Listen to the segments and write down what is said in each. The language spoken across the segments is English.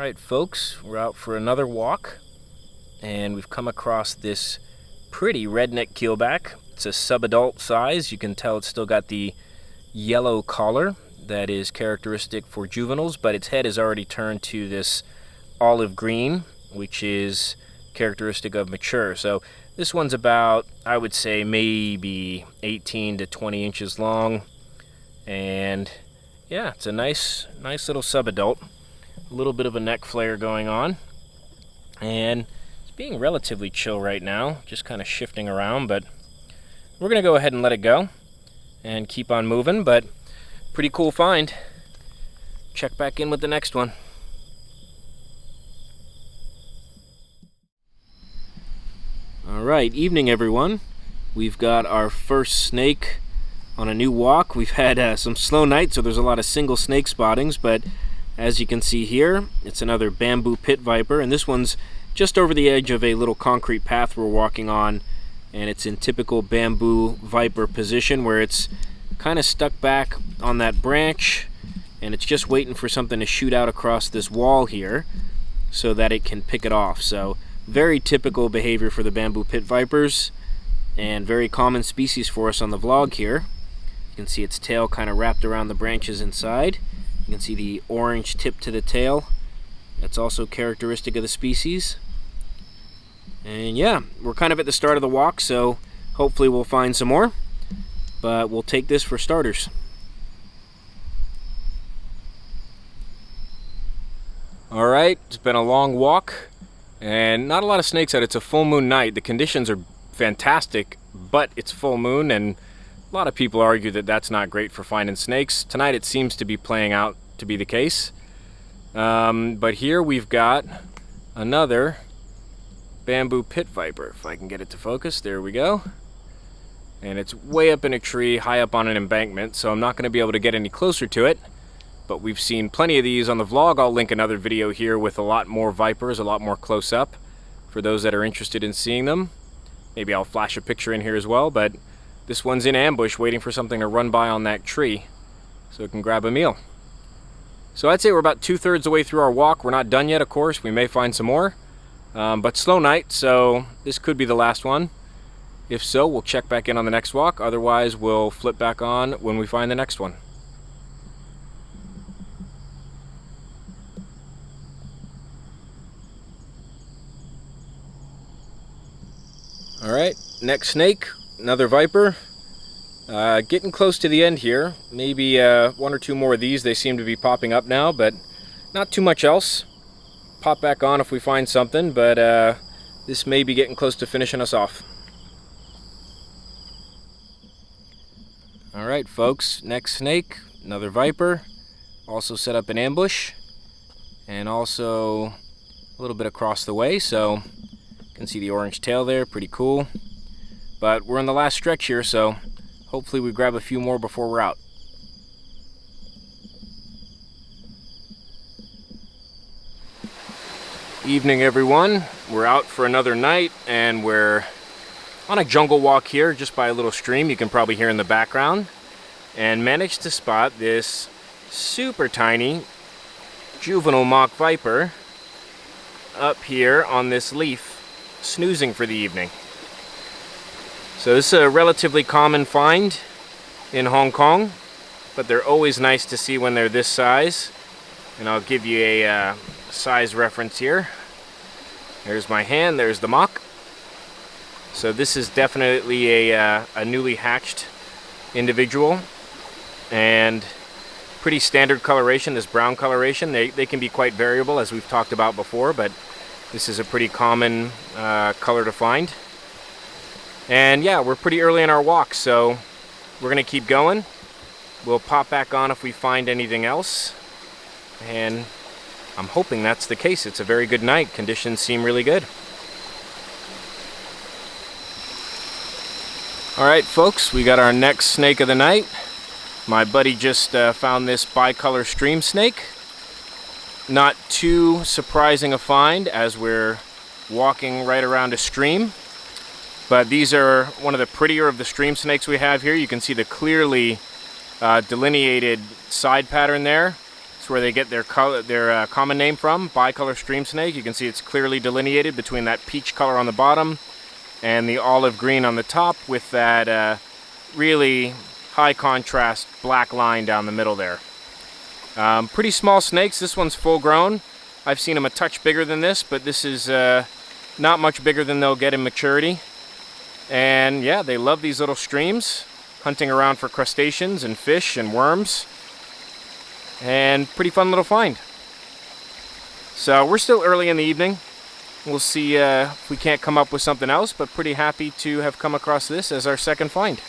Alright folks, we're out for another walk and we've come across this pretty redneck keelback. It's a sub-adult size. You can tell it's still got the yellow collar that is characteristic for juveniles, but its head is already turned to this olive green, which is characteristic of mature. So this one's about, I would say, maybe 18 to 20 inches long, and yeah, it's a nice little sub-adult. A little bit of a neck flare going on, and it's being relatively chill right now, just kind of shifting around, but we're gonna go ahead and let it go and keep on moving. But pretty cool find. Check back in with the next one. All right, evening everyone. We've got our first snake on a new walk. We've had some slow nights, so there's a lot of single snake spottings, but as you can see here, it's another bamboo pit viper, and this one's just over the edge of a little concrete path we're walking on, and it's in typical bamboo viper position where it's kind of stuck back on that branch, and it's just waiting for something to shoot out across this wall here so that it can pick it off. So very typical behavior for the bamboo pit vipers, and very common species for us on the vlog here. You can see its tail kind of wrapped around the branches inside. You can see the orange tip to the tail. That's also characteristic of the species. And yeah, we're kind of at the start of the walk, so hopefully we'll find some more. But we'll take this for starters. Alright, it's been a long walk and not a lot of snakes out. It's a full moon night. The conditions are fantastic, but it's full moon, and a lot of people argue that that's not great for finding snakes. Tonight it seems to be playing out to be the case. But here we've got another bamboo pit viper. If I can get it to focus, there we go. And it's way up in a tree, high up on an embankment, so I'm not going to be able to get any closer to it. But we've seen plenty of these on the vlog. I'll link another video here with a lot more vipers, a lot more close up, for those that are interested in seeing them. Maybe I'll flash a picture in here as well, but this one's in ambush waiting for something to run by on that tree so it can grab a meal. So I'd say we're about 2/3 the way through our walk. We're not done yet, of course. We may find some more, but slow night, so this could be the last one. If so, we'll check back in on the next walk. Otherwise, we'll flip back on when we find the next one. All right, next snake. Another viper. Getting close to the end here. Maybe one or two more of these. They seem to be popping up now, but not too much else. Pop back on if we find something, but this may be getting close to finishing us off. All right, folks. Next snake. Another viper. Also set up an ambush, and also a little bit across the way. So you can see the orange tail there. Pretty cool. But we're in the last stretch here, so hopefully we grab a few more before we're out. Evening everyone. We're out for another night, and we're on a jungle walk here just by a little stream you can probably hear in the background, and managed to spot this super tiny juvenile mock viper up here on this leaf, snoozing for the evening. So this is a relatively common find in Hong Kong, but they're always nice to see when they're this size. And I'll give you a size reference here. There's my hand, there's the mock. So this is definitely a newly hatched individual, and pretty standard coloration, this brown coloration. They can be quite variable, as we've talked about before, but this is a pretty common color to find. And yeah, we're pretty early in our walk, so we're gonna keep going. We'll pop back on if we find anything else, and I'm hoping that's the case. It's a very good night. Conditions seem really good. All right, folks, we got our next snake of the night. My buddy just found this bicolor stream snake. Not too surprising a find, as we're walking right around a stream. But these are one of the prettier of the stream snakes we have here. You can see the clearly delineated side pattern there. It's where they get their common name from, bicolor stream snake. You can see it's clearly delineated between that peach color on the bottom and the olive green on the top, with that really high contrast black line down the middle there. Pretty small snakes. This one's full grown. I've seen them a touch bigger than this, but this is not much bigger than they'll get in maturity. And yeah, they love these little streams, hunting around for crustaceans and fish and worms. And pretty fun little find. So we're still early in the evening. We'll see if we can't come up with something else, but pretty happy to have come across this as our second find.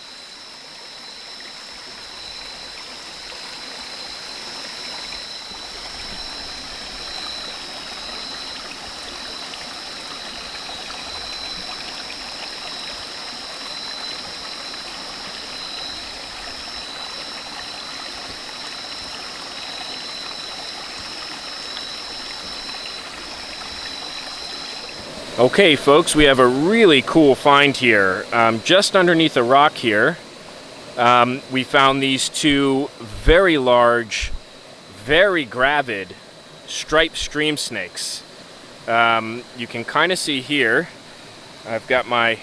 Okay folks, we have a really cool find here. Just underneath a rock here, we found these two very large, very gravid striped stream snakes. You can kind of see here, I've got my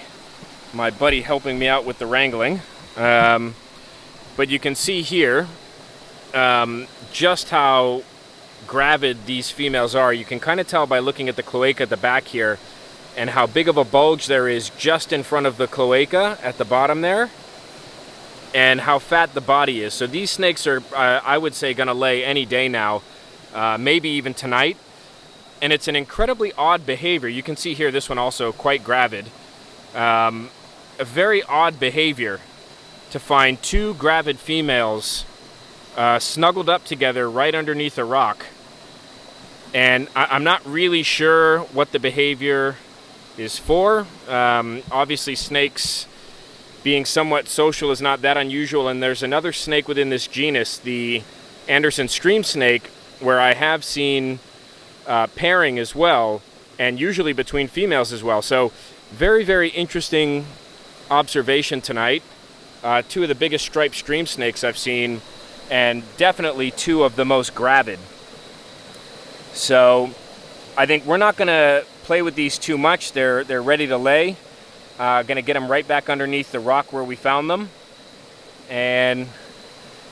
buddy helping me out with the wrangling, but you can see here just how gravid these females are. You can kind of tell by looking at the cloaca at the back here, and how big of a bulge there is just in front of the cloaca at the bottom there, and how fat the body is. So these snakes are, I would say, gonna lay any day now, maybe even tonight. And it's an incredibly odd behavior. You can see here, this one also quite gravid. A very odd behavior to find two gravid females snuggled up together right underneath a rock. And I'm not really sure what the behavior is for. Obviously snakes being somewhat social is not that unusual, and there's another snake within this genus, the Anderson stream snake, where I have seen pairing as well, and usually between females as well. So very, very interesting observation tonight. Two of the biggest striped stream snakes I've seen, and definitely two of the most gravid. So I think we're not going to play with these too much. They're ready to lay. Going to get them right back underneath the rock where we found them. And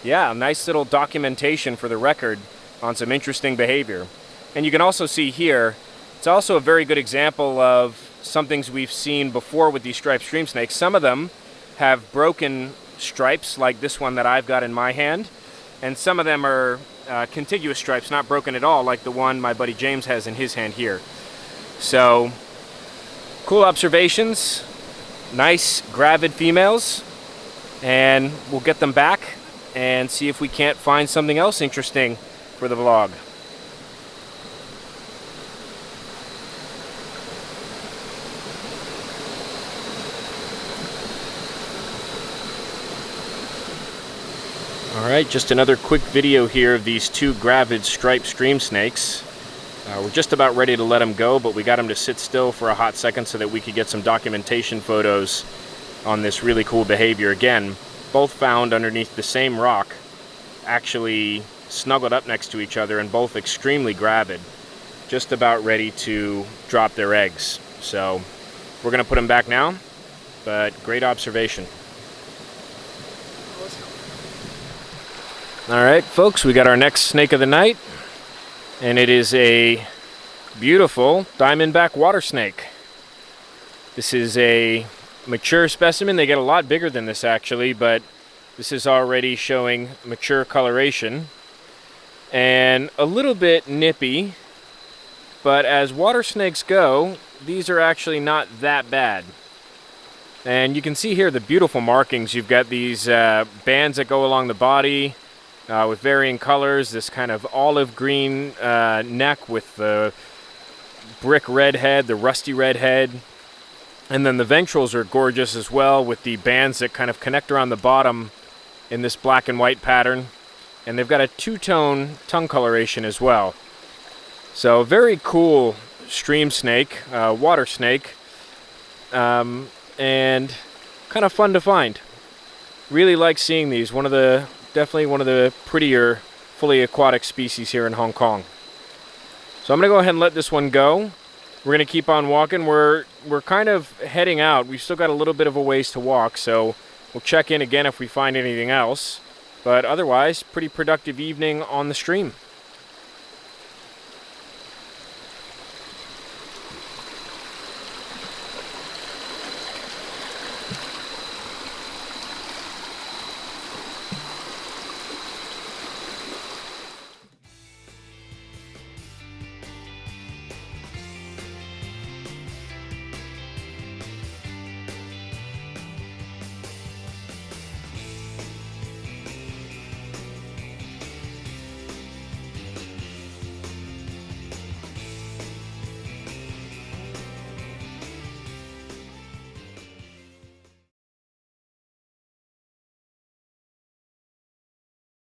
yeah, a nice little documentation for the record on some interesting behavior. And you can also see here, it's also a very good example of some things we've seen before with these striped stream snakes. Some of them have broken stripes, like this one that I've got in my hand. And some of them are contiguous stripes, not broken at all, like the one my buddy James has in his hand here. So, cool observations, nice gravid females, and we'll get them back and see if we can't find something else interesting for the vlog. Alright, just another quick video here of these two gravid striped stream snakes. We're just about ready to let them go, but we got them to sit still for a hot second so that we could get some documentation photos on this really cool behavior. Again, both found underneath the same rock, actually snuggled up next to each other, and both extremely gravid, just about ready to drop their eggs. So we're going to put them back now, but great observation. Alright folks, we got our next snake of the night, and it is a beautiful diamondback water snake. This is a mature specimen. They get a lot bigger than this actually, but this is already showing mature coloration and a little bit nippy, but as water snakes go, these are actually not that bad. And you can see here the beautiful markings. You've got these bands that go along the body, with varying colors, this kind of olive green neck with the brick red head, the rusty red head. And then the ventrals are gorgeous as well, with the bands that kind of connect around the bottom in this black and white pattern. And they've got a two-tone tongue coloration as well. So very cool stream snake, water snake, and kind of fun to find. Really like seeing these. Definitely one of the prettier fully aquatic species here in Hong Kong. So I'm gonna go ahead and let this one go. We're gonna keep on walking. We're kind of heading out. We've still got a little bit of a ways to walk, so we'll check in again if we find anything else. But otherwise, pretty productive evening on the stream.